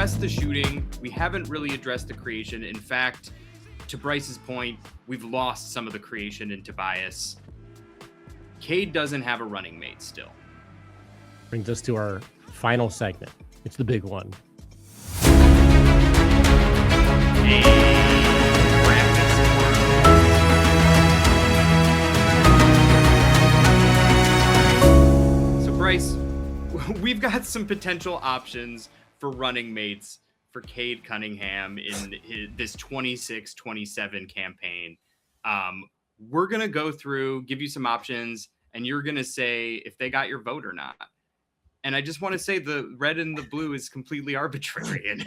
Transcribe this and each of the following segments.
addressed the shooting. We haven't really addressed the creation. In fact, to Bryce's point, we've lost some of the creation in Tobias. Cade doesn't have a running mate still. Brings us to our final segment. It's the big one. So Bryce, we've got some potential options for running mates for Cade Cunningham in this 26-27 campaign. We're going to go through, give you some options, and you're going to say if they got your vote or not. And I just want to say the red and the blue is completely arbitrary. And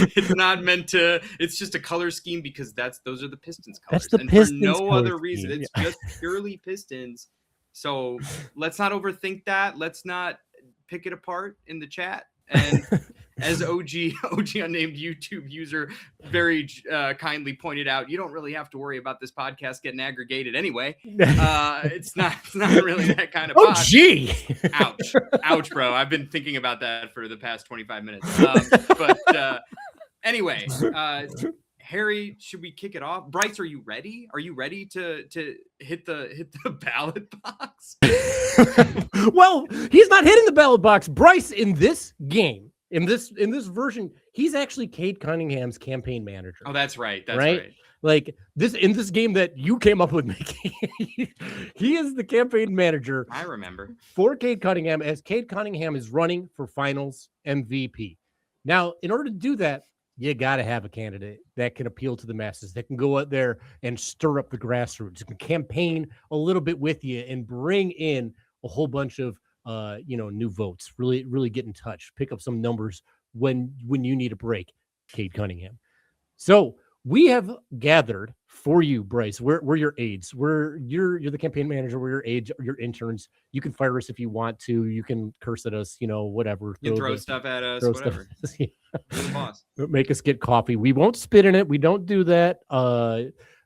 it's not meant to, it's just a color scheme because those are the Pistons colors. That's the and Pistons for no other scheme. reason. It's just purely Pistons. So let's not overthink that. Let's not pick it apart in the chat. And as OG unnamed YouTube user very kindly pointed out, you don't really have to worry about this podcast getting aggregated anyway. It's not really that kind of pod. Ouch, bro. I've been thinking about that for the past 25 minutes. But anyway, Harry, should we kick it off? Bryce, are you ready? Are you ready to hit the ballot box? Well, he's not hitting the ballot box. Bryce, in this game, in this version, he's actually Cade Cunningham's campaign manager. Oh, that's right. That's right. Like in this game that you came up with, Mickey, he is the campaign manager. I remember. For Cade Cunningham, as Cade Cunningham is running for Finals MVP. Now, in order to do that, you got to have a candidate that can appeal to the masses, that can go out there and stir up the grassroots, can campaign a little bit with you and bring in a whole bunch of new votes, really get in touch, pick up some numbers when you need a break. Cade Cunningham. So we have gathered for you, Bryce. We're your aides. You're the campaign manager. We're your aides, your interns. You can fire us if you want to. You can curse at us, whatever. You throw stuff at us, whatever. Yeah. You're the boss. Make us get coffee. We won't spit in it. We don't do that.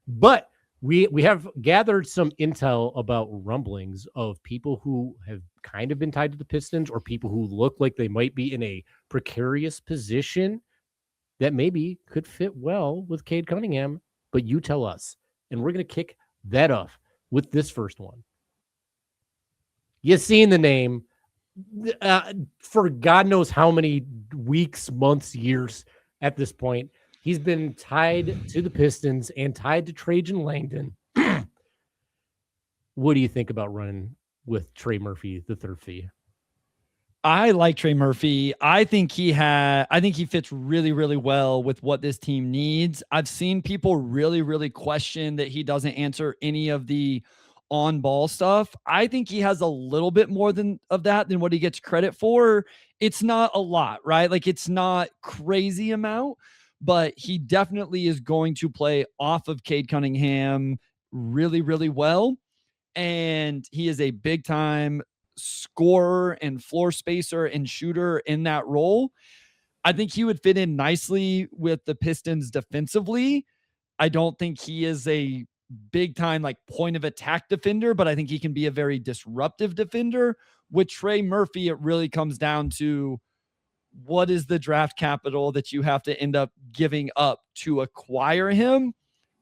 But we have gathered some intel about rumblings of people who have kind of been tied to the Pistons or people who look like they might be in a precarious position that maybe could fit well with Cade Cunningham. But you tell us, and we're going to kick that off with this first one. You've seen the name for God knows how many weeks, months, years at this point. He's been tied to the Pistons and tied to Trajan Langdon. What do you think about running with Trey Murphy, the third fee? I like Trey Murphy. I think he fits really, really well with what this team needs. I've seen people really, really question that he doesn't answer any of the on-ball stuff. I think he has a little bit more of that than what he gets credit for. It's not a lot, right? Like it's not crazy amount, but he definitely is going to play off of Cade Cunningham really, really well. And he is a big time scorer and floor spacer and shooter in that role. I think he would fit in nicely with the Pistons defensively. I don't think he is a big time like point of attack defender, but I think he can be a very disruptive defender. With Trey Murphy, it really comes down to what is the draft capital that you have to end up giving up to acquire him.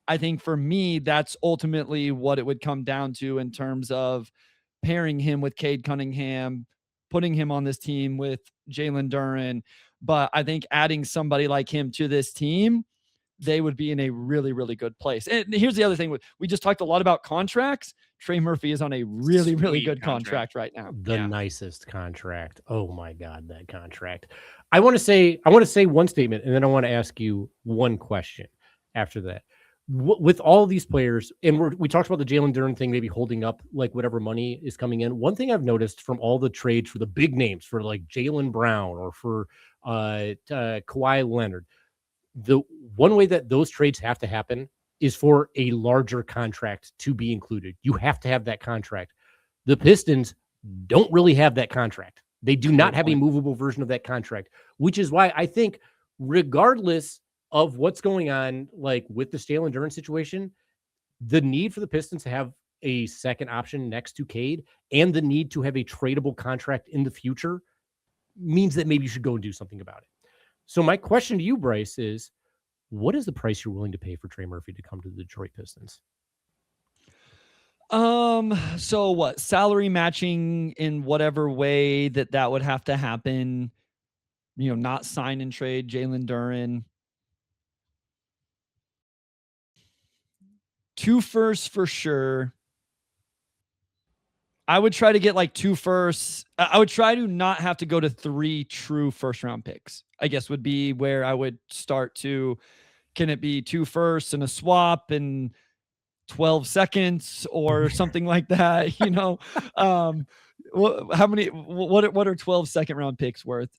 I think for me, that's ultimately what it would come down to in terms of pairing him with Cade Cunningham, putting him on this team with Jalen Duren. But I think adding somebody like him to this team, they would be in a really, really good place. And here's the other thing. We just talked a lot about contracts. Trey Murphy is on a really, really good contract right now. The nicest contract. Oh my God, that contract. I want to say one statement, and then I want to ask you one question after that. With all these players, and we talked about the Jalen Duren thing, maybe holding up like whatever money is coming in. One thing I've noticed from all the trades for the big names, for like Jaylen Brown or for Kawhi Leonard, the one way that those trades have to happen is for a larger contract to be included. You have to have that contract. The Pistons don't really have that contract. They do not have a movable version of that contract, which is why I think regardless of what's going on, like with the Jalen Duren situation, the need for the Pistons to have a second option next to Cade and the need to have a tradable contract in the future means that maybe you should go and do something about it. So my question to you, Bryce, is what is the price you're willing to pay for Trey Murphy to come to the Detroit Pistons? So what? Salary matching in whatever way that would have to happen. Not sign and trade Jalen Duren. 2 firsts for sure. I would try to get like 2 firsts. I would try to not have to go to 3 true first round picks, I guess would be where I would start to. Can it be 2 firsts and a swap and 12 seconds or something like that? How many, what are 12 second round picks worth?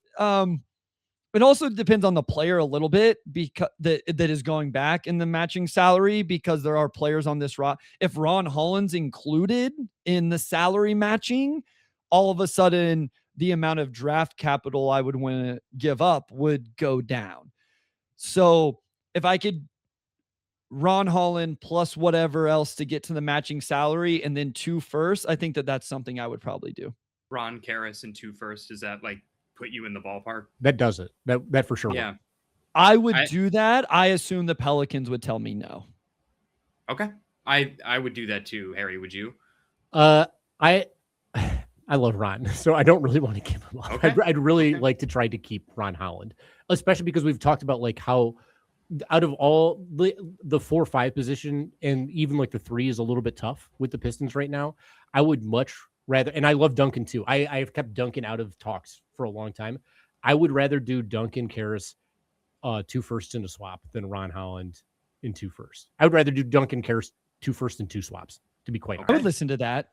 It also depends on the player a little bit because that is going back in the matching salary, because there are players on this if Ron Holland's included in the salary matching, all of a sudden the amount of draft capital I would want to give up would go down. So if I could Ron Holland plus whatever else to get to the matching salary and then 2 firsts, I think that's something I would probably do. Ron Karras and 2 firsts, does that like put you in the ballpark? That does it. That for sure. Yeah. Will. I would do that. I assume the Pelicans would tell me no. Okay. I would do that too. Harry, would you? I love Ron, so I don't really want to give him up. Okay. I'd really like to try to keep Ron Holland, especially because we've talked about like how out of all the 4 or 5 position, and even like the 3 is a little bit tough with the Pistons right now. I would much rather, and I love Duncan too. I have kept Duncan out of talks for a long time. I would rather do Duncan, Karras, 2 firsts in a swap than Ron Holland in 2 firsts. I would rather do Duncan, Karras, 2 firsts and 2 swaps, to be quite honest. I would listen to that.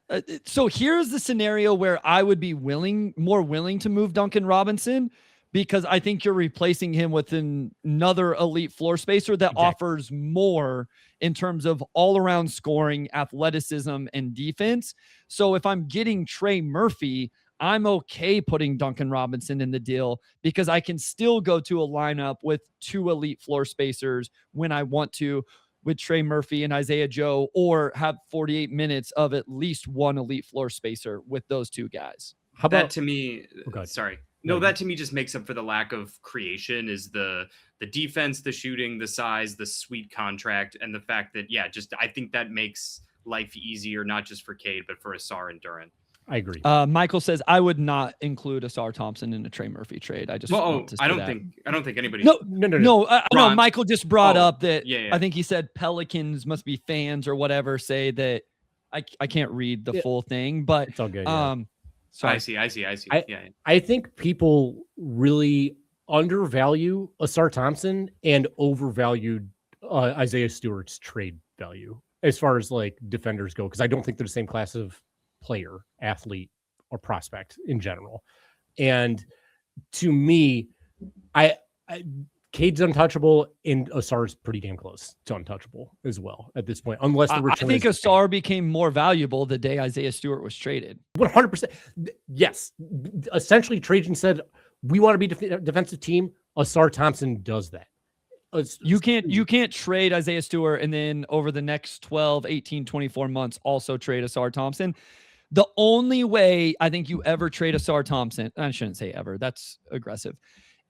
So here's the scenario where I would be more willing to move Duncan Robinson, because I think you're replacing him with another elite floor spacer that offers more in terms of all-around scoring, athleticism, and defense. So if I'm getting Trey Murphy, I'm okay putting Duncan Robinson in the deal because I can still go to a lineup with 2 elite floor spacers when I want to, with Trey Murphy and Isaiah Joe, or have 48 minutes of at least 1 elite floor spacer with those 2 guys. How about that to me? Sorry. No, No, that to me just makes up for the lack of creation, is the defense, the shooting, the size, the sweet contract, and the fact that, I think that makes life easier, not just for Cade, but for Ausar and Duren. I agree. Michael says I would not include Ausar Thompson in a Trey Murphy trade. I don't think anybody. No. Michael just brought up that. I think he said Pelicans must be fans or whatever say that. I can't read the full thing, but it's all good. Yeah. So I see. I think people really undervalue Ausar Thompson and overvalued Isaiah Stewart's trade value as far as like defenders go, because I don't think they're the same class of player, athlete, or prospect in general. And to me, Cade's untouchable, and Ausar's pretty damn close to untouchable as well at this point, unless the return. I think Ausar became more valuable the day Isaiah Stewart was traded. 100%. Yes. Essentially, Trajan said, we want to be a defensive team. Ausar Thompson does that. You can't trade Isaiah Stewart and then over the next 12, 18, 24 months also trade Ausar Thompson. The only way I think you ever trade Ausar Thompson, I shouldn't say ever, that's aggressive,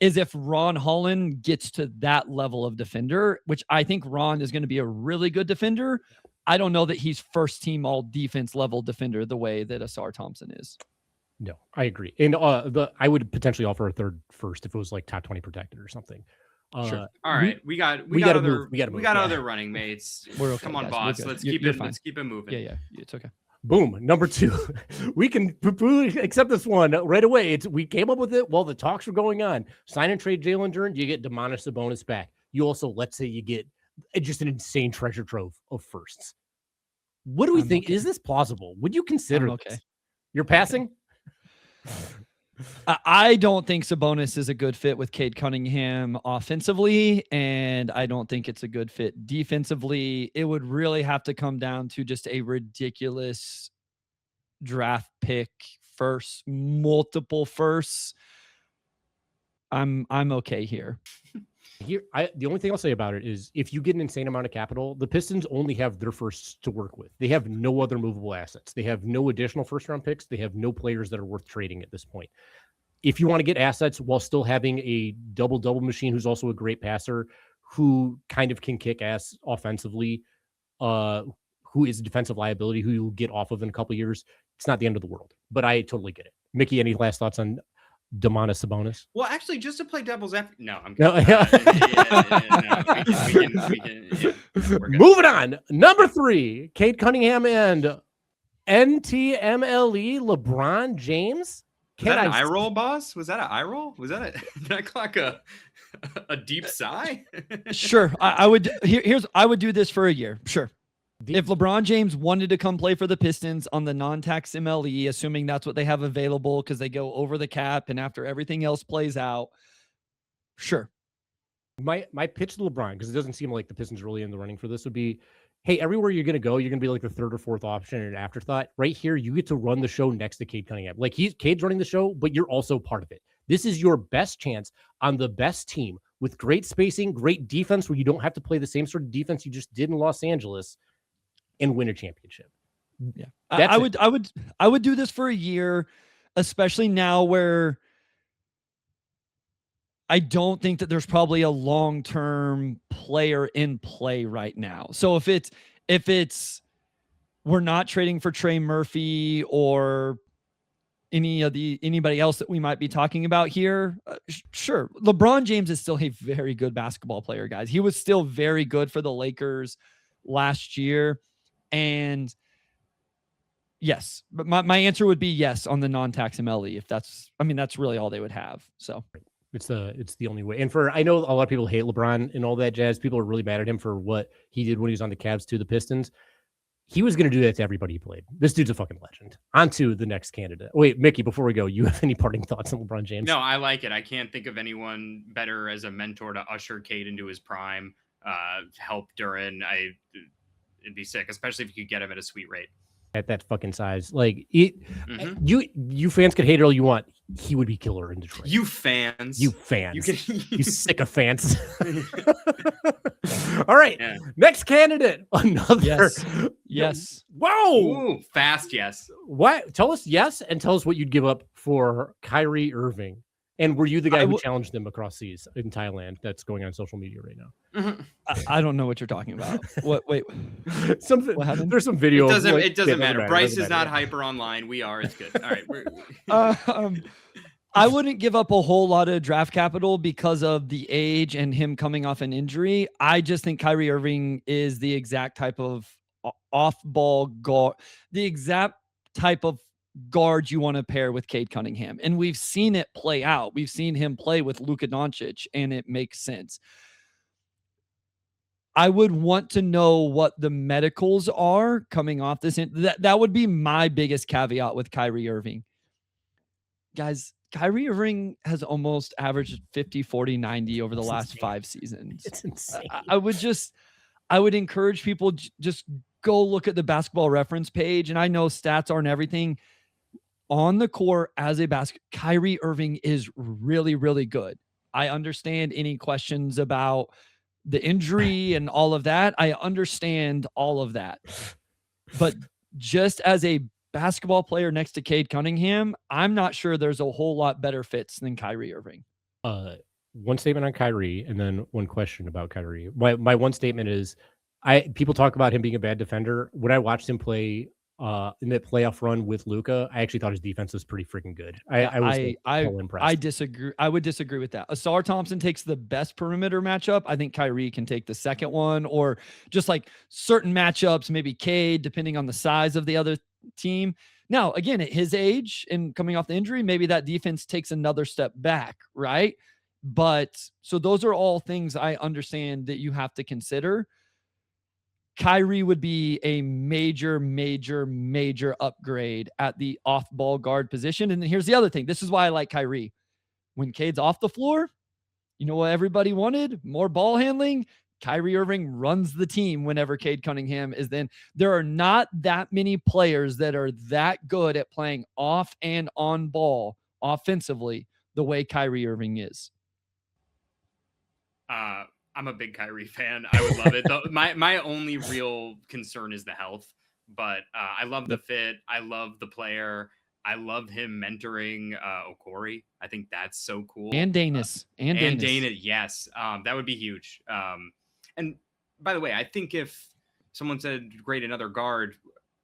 is if Ron Holland gets to that level of defender, which I think Ron is going to be a really good defender. I don't know that he's first team all defense level defender the way that Ausar Thompson is. No, I agree. And I would potentially offer a 3rd first if it was like top 20 protected or something. Sure. All right. We got other running mates. We're okay, Come on, guys. boss. Let's keep it moving. Yeah. It's okay. Boom. Number 2. We can accept this one right away. We came up with it while the talks were going on. Sign and trade Jalen Duren. You get Domantas Sabonis back. You also, let's say you get just an insane treasure trove of firsts. What do we think? Okay. Is this plausible? Would you consider this? You're passing? I don't think Sabonis is a good fit with Cade Cunningham offensively, and I don't think it's a good fit defensively. It would really have to come down to just a ridiculous draft pick first, multiple firsts. I'm okay here. The only thing I'll say about it is if you get an insane amount of capital, the Pistons only have their firsts to work with. They have no other movable assets. They have no additional first round picks. They have no players that are worth trading at this point. if you want to get assets while still having a double machine who's also a great passer, who kind of can kick ass offensively, who is a defensive liability, who you'll get off of in a couple of years, it's not the end of the world. But I totally get it. Mickey, any last thoughts on Domantas Sabonis? Well, actually, just to play devil's advocate. No, I'm No, Moving on. Number 3, Cade Cunningham and NTMLE LeBron James. Was that an eye roll, boss? Was that an eye roll? Was that did I clock a deep sigh? Sure. I would I would do this for a year. Sure. If LeBron James wanted to come play for the Pistons on the non-tax MLE, assuming that's what they have available because they go over the cap and after everything else plays out, sure. My pitch to LeBron, because it doesn't seem like the Pistons really in the running for this, would be, hey, everywhere you're going to go, you're going to be like the third or fourth option and an afterthought. Right here, you get to run the show next to Cade Cunningham. Like Cade's running the show, but you're also part of it. This is your best chance on the best team with great spacing, great defense, where you don't have to play the same sort of defense you just did in Los Angeles and win a championship. Yeah. I would do this for a year, especially now where I don't think that there's probably a long-term player in play right now. So if it's we're not trading for Trey Murphy or anybody else that we might be talking about here, sure. LeBron James is still a very good basketball player, guys. He was still very good for the Lakers last year. And yes, but my answer would be yes on the non-tax MLE. If that's really all they would have. So it's the only way. And I know a lot of people hate LeBron and all that jazz. People are really mad at him for what he did when he was on the Cavs to the Pistons. He was going to do that to everybody he played. This dude's a fucking legend. On to the next candidate. Wait, Mickey, before we go, you have any parting thoughts on LeBron James? No, I like it. I can't think of anyone better as a mentor to usher Cade into his prime, help during. It'd be sick, especially if you could get him at a sweet rate. At that fucking size. Like, you fans could hate it all you want. He would be killer in Detroit. You fans. You sycophants. All right. Yeah. Next candidate. Another. Yes. Whoa. Ooh, fast yes. What? Tell us yes, and tell us what you'd give up for Kyrie Irving. And were you the guy who challenged them across seas in Thailand? That's going on social media right now. Mm-hmm. I don't know what you're talking about. What? Wait. What happened? There's some video. It doesn't matter. Bryce is not hyper online. We are. It's good. All right. I wouldn't give up a whole lot of draft capital because of the age and him coming off an injury. I just think Kyrie Irving is the exact type of off-ball guard, the exact type of guard you want to pair with Cade Cunningham. And we've seen it play out. We've seen him play with Luka Doncic, and it makes sense. I would want to know what the medicals are coming off this. That would be my biggest caveat with Kyrie Irving. Guys, Kyrie Irving has almost averaged 50, 40, 90 over the last 5 seasons. It's insane. I would encourage people just go look at the Basketball Reference page. And I know stats aren't everything. On the court as a Kyrie Irving is really, really good. I understand any questions about the injury and all of that. I understand all of that. But just as a basketball player next to Cade Cunningham, I'm not sure there's a whole lot better fits than Kyrie Irving. One statement on Kyrie and then one question about Kyrie. My one statement is people talk about him being a bad defender. When I watched him play in that playoff run with Luka, I actually thought his defense was pretty freaking good. I was impressed. I disagree. I would disagree with that. Asar Thompson takes the best perimeter matchup. I think Kyrie can take the second one, or just like certain matchups, maybe Cade, depending on the size of the other team. Now, again, at his age and coming off the injury, maybe that defense takes another step back, right? But so those are all things I understand that you have to consider. Kyrie would be a major, major, major upgrade at the off-ball guard position. And here's the other thing. This is why I like Kyrie. When Cade's off the floor, you know what everybody wanted? More ball handling. Kyrie Irving runs the team whenever Cade Cunningham is then. There are not that many players that are that good at playing off and on ball offensively the way Kyrie Irving is. I'm a big Kyrie fan. I would love it. My only real concern is the health, but I love the fit. I love the player. I love him mentoring Okori. I think that's so cool. And Danis. And Dana, yes. That would be huge. And by the way, I think if someone said grade another guard,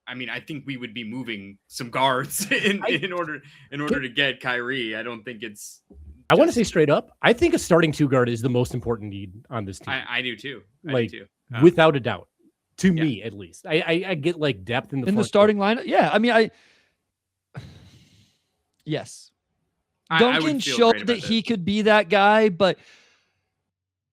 I mean, I think we would be moving some guards in order to get Kyrie. I don't think it's. I want to say straight up, I think a starting 2 guard is the most important need on this team. I do too. Without a doubt. To me, at least. I get like depth in the starting lineup. Yeah, I mean, yes. Duncan showed that he could be that guy, but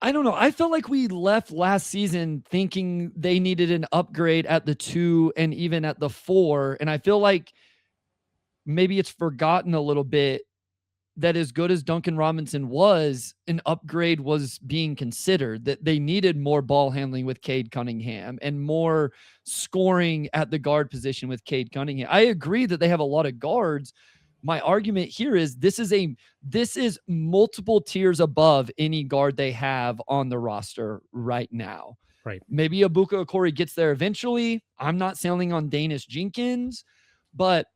I don't know. I felt like we left last season thinking they needed an upgrade at the 2 and even at the 4. And I feel like maybe it's forgotten a little bit that as good as Duncan Robinson was, an upgrade was being considered, that they needed more ball handling with Cade Cunningham and more scoring at the guard position with Cade Cunningham. I agree that they have a lot of guards. My argument here is this is multiple tiers above any guard they have on the roster right now. Right. Maybe Abuka Okori gets there eventually. I'm not selling on Danis Jenkins, but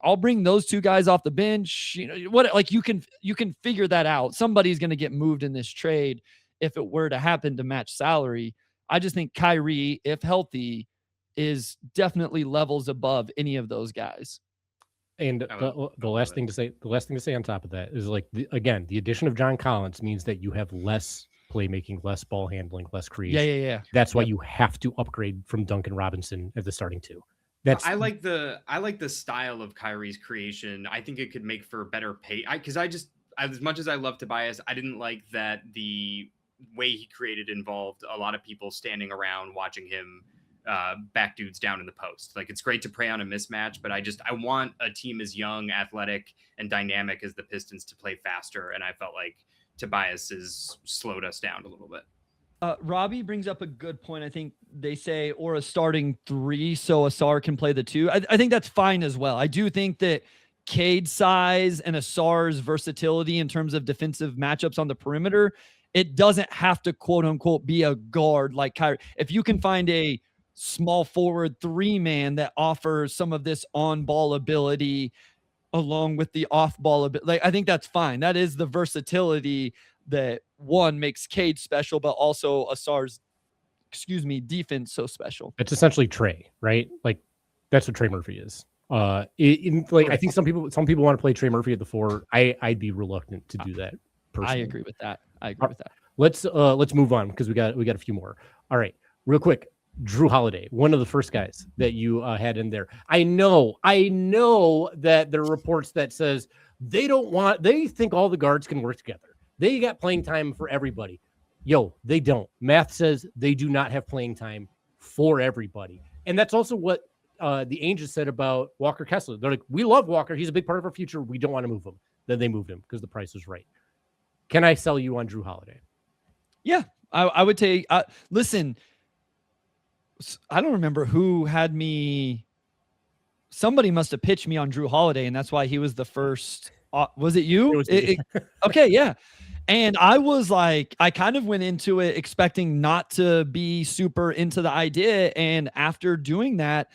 I'll bring those 2 guys off the bench. You know what? Like you can figure that out. Somebody's going to get moved in this trade if it were to happen to match salary. I just think Kyrie, if healthy, is definitely levels above any of those guys. And the last thing to say on top of that is like the addition of John Collins means that you have less playmaking, less ball handling, less creation. Yeah. That's why you have to upgrade from Duncan Robinson at the starting 2. I like the style of Kyrie's creation. I think it could make for better pay. Because as much as I love Tobias, I didn't like that the way he created involved a lot of people standing around watching him back dudes down in the post. Like it's great to prey on a mismatch, but I want a team as young, athletic, and dynamic as the Pistons to play faster. And I felt like Tobias has slowed us down a little bit. Robbie brings up a good point. I think they say, or a starting 3 so Asar can play the 2. I think that's fine as well. I do think that Cade's size and Asar's versatility in terms of defensive matchups on the perimeter, it doesn't have to quote unquote be a guard like Kyrie. If you can find a small forward 3-man that offers some of this on-ball ability along with the off-ball ability, like I think that's fine. That is the versatility that one makes Cade special, but also Asar's, defense so special. It's essentially Trey, right? Like that's what Trey Murphy is. I think some people want to play Trey Murphy at the 4. I'd be reluctant to do that personally. I agree with that. Let's move on because we got a few more. All right, real quick. Jrue Holiday, one of the first guys that you had in there. I know that there are reports that says they think all the guards can work together. They got playing time for everybody. Yo, they don't. Math says they do not have playing time for everybody. And that's also what the Angels said about Walker Kessler. They're like, we love Walker. He's a big part of our future. We don't want to move him. Then they moved him because the price was right. Can I sell you on Jrue Holiday? Yeah, I would take listen, I don't remember who had me. Somebody must have pitched me on Jrue Holiday, and that's why he was the first. Was it you? It was me. Okay, yeah. And I was like, I kind of went into it expecting not to be super into the idea. And after doing that,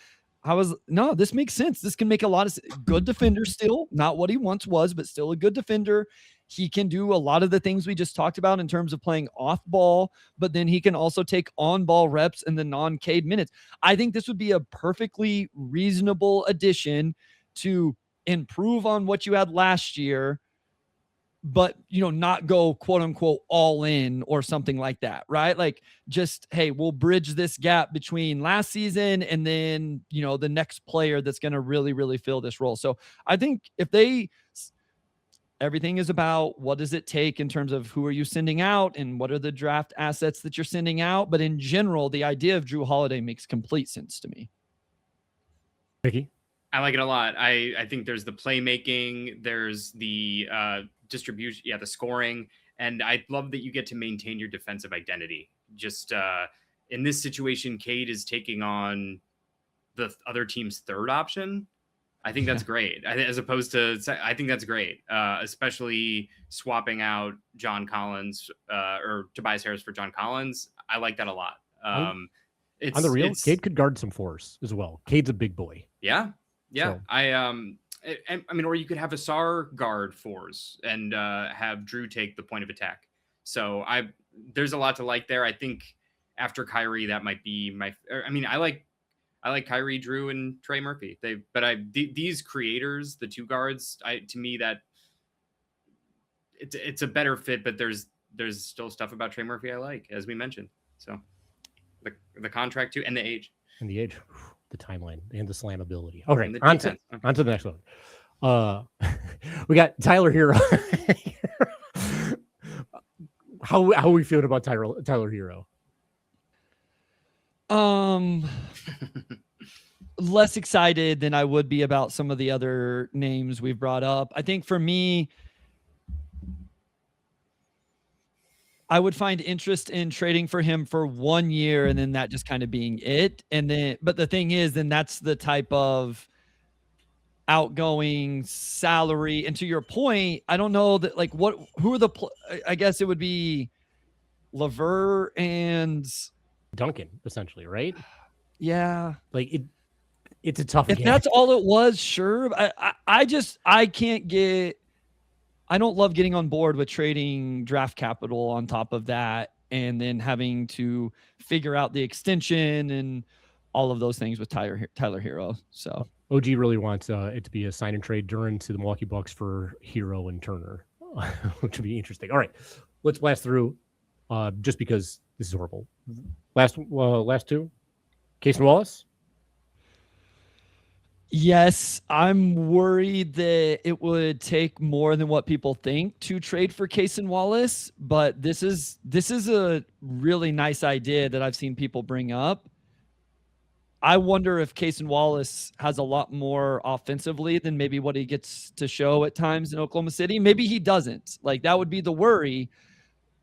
I was, no, this makes sense. This can make a lot of good defender still, not what he once was, but still a good defender. He can do a lot of the things we just talked about in terms of playing off ball, but then he can also take on ball reps in the non-Cade minutes. I think this would be a perfectly reasonable addition to improve on what you had last year, but, not go quote unquote all in or something like that, right? Like just, hey, we'll bridge this gap between last season and then, the next player that's going to really, really fill this role. So I think everything is about what does it take in terms of who are you sending out and what are the draft assets that you're sending out. But in general, the idea of Jrue Holiday makes complete sense to me. Mickey? I like it a lot. I think there's the playmaking, there's the distribution, the scoring, and I love that you get to maintain your defensive identity. Just in this situation, Cade is taking on the other team's third option. I think that's great. As opposed to, I think that's great, especially swapping out John Collins or Tobias Harris for John Collins. I like that a lot. On the real, Cade could guard some force as well. Cade's a big boy. Yeah. So. I I mean, or you could have Asar guard fours and have Jrue take the point of attack. So there's a lot to like there. I think after Kyrie, that might be my. I mean, I like Kyrie, Jrue, and Trey Murphy. These creators, the two guards, to me that it's a better fit. But there's still stuff about Trey Murphy I like, as we mentioned. So the contract too, and the age. And the age, the timeline, and the slammability. All right, on to the next one. We got Tyler Herro. How are we feeling about Tyler Herro? Less excited than I would be about some of the other names we've brought up. I think for me, I would find interest in trading for him for 1 year and then that just kind of being it. But the thing is, then that's the type of outgoing salary. And to your point, I don't know that who are I guess it would be LeVert and Duncan, essentially, right? Yeah. It's a tough game. If that's all it was, sure. I don't love getting on board with trading draft capital on top of that and then having to figure out the extension and all of those things with Tyler Herro. So OG really wants it to be a sign and trade Duran to the Milwaukee Bucks for Herro and Turner, which would be interesting. All right, let's blast through just because this is horrible. Last two, Case and Wallace. Yes, I'm worried that it would take more than what people think to trade for Case and Wallace, but this is a really nice idea that I've seen people bring up. I wonder if Case and Wallace has a lot more offensively than maybe what he gets to show at times in Oklahoma City. Maybe he doesn't. That would be the worry.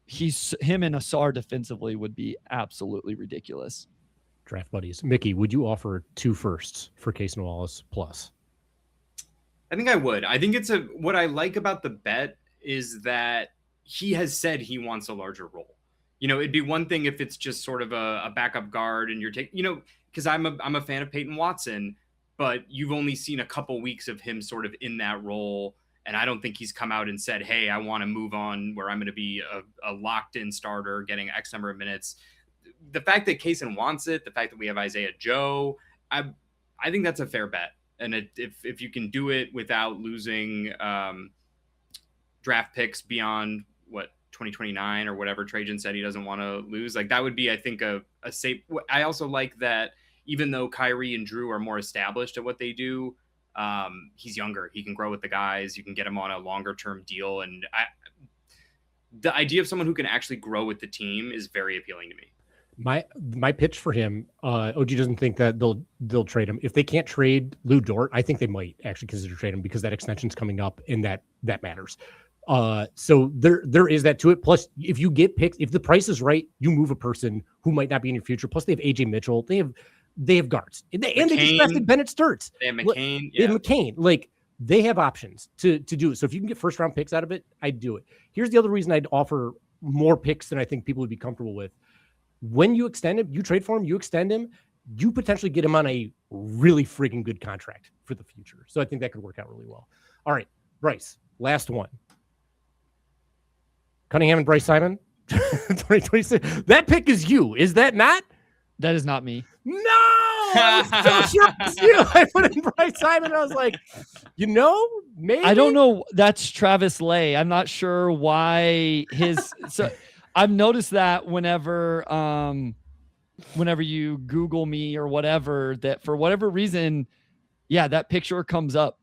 Him and Asar defensively would be absolutely ridiculous. Draft buddies. Mickey, would you offer 2 firsts for Case and Wallace plus? I think I would. I think what I like about the bet is that he has said he wants a larger role. It'd be one thing if it's just sort of a backup guard and you're taking, because I'm a fan of Peyton Watson, but you've only seen a couple weeks of him sort of in that role. And I don't think he's come out and said, hey, I want to move on where I'm going to be a locked in starter getting X number of minutes. The fact that Kaysen wants it, the fact that we have Isaiah Joe, I think that's a fair bet. And if you can do it without losing draft picks beyond 2029 or whatever Trajan said he doesn't want to lose, that would be, I think, a safe. I also like that even though Kyrie and Jrue are more established at what they do, he's younger. He can grow with the guys. You can get him on a longer term deal. And the idea of someone who can actually grow with the team is very appealing to me. My pitch for him, OG doesn't think that they'll trade him. If they can't trade Lou Dort, I think they might actually consider trading him because that extension's coming up and that matters. So there is that to it. Plus, if you get picked, if the price is right, you move a person who might not be in your future. Plus, they have AJ Mitchell. They have guards, and they just drafted Bennett Sturts. They have McCain. Yeah. And McCain. They have options to do it. So if you can get first round picks out of it, I'd do it. Here's the other reason I'd offer more picks than I think people would be comfortable with. When you extend him, you trade for him, you extend him, you potentially get him on a really freaking good contract for the future. So I think that could work out really well. All right, Bryce, last one. Cunningham and Bryce Simon, 2026. That pick is you. Is that not? That is not me. No! I was so sure it was you. I put in Bryce Simon and I was like, maybe. I don't know. That's Travis Lay. I'm not sure why so I've noticed that whenever you Google me or whatever, that for whatever reason, that picture comes up.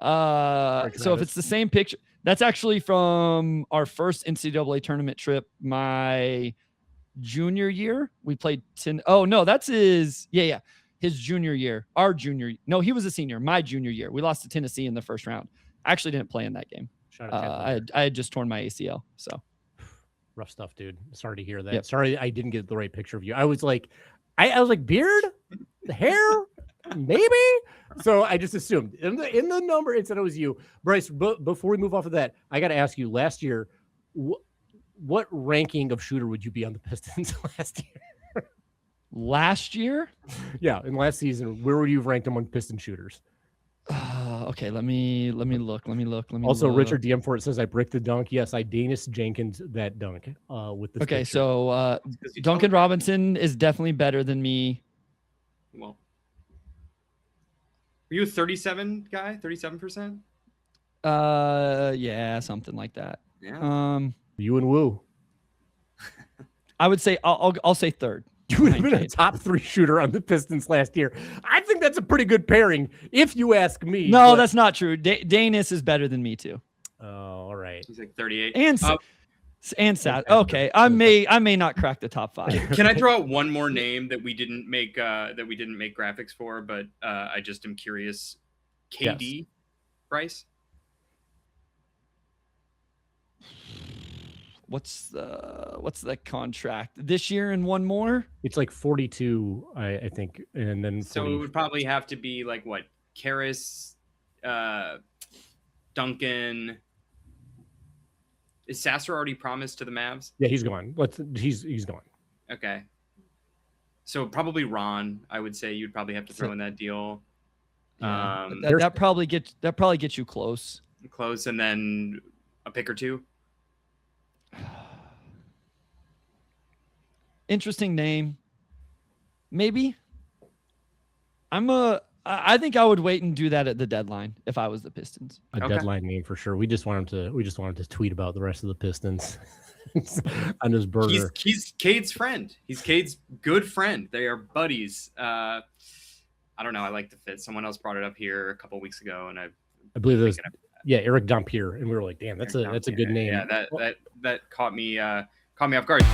So if it's the same picture, that's actually from our first NCAA tournament trip, my junior year. We played 10. Oh no, that's his junior year. He was a senior. My junior year, we lost to Tennessee in the first round. I actually didn't play in that game. I had just torn my ACL. So rough stuff, dude. Sorry to hear that. Yep. Sorry I didn't get the right picture of you. I was like, beard, hair, maybe. So I just assumed in the number it said it was you, Bryce. Before we move off of that, I got to ask you. Last year, what ranking of shooter would you be on the Pistons last year? Last year? Yeah, in last season, where would you have ranked among Piston shooters? Okay, let me look. Also, look. Richard DM for it says I bricked the dunk. Yes, I Danis Jenkins that dunk with the Okay, picture. so Duncan Robinson is definitely better than me. Well, were you a 37 guy? 37%? Yeah, something like that. Yeah. You and Woo. I would say I'll say third. You would have been a top 3 shooter on the Pistons last year. I think that's a pretty good pairing, if you ask me. No, that's not true. Danis is better than me too. Oh, all right. He's like 38. And Sat. Okay, I may not crack the top 5. Can I throw out one more name that we didn't make graphics for, but I just am curious. KD, yes. Bryce. What's the contract this year and one more? It's like 42, I think, and then 40. So it would probably have to be like what? Karras, Duncan. Is Sasser already promised to the Mavs? Yeah, he's gone. He's gone. Okay. So probably Ron. I would say you'd probably have to throw in that deal. Yeah, that probably gets you close. Close, and then a pick or two. Interesting name. Maybe. I think I would wait and do that at the deadline if I was the Pistons. A deadline name for sure. We just want him to tweet about the rest of the Pistons on his burger. He's Cade's friend. He's Cade's good friend. They are buddies. I don't know. I like the fit. Someone else brought it up here a couple of weeks ago, and I believe it was Eric Dampier, and we were like, damn, that's a good name. Yeah, that caught me off guard.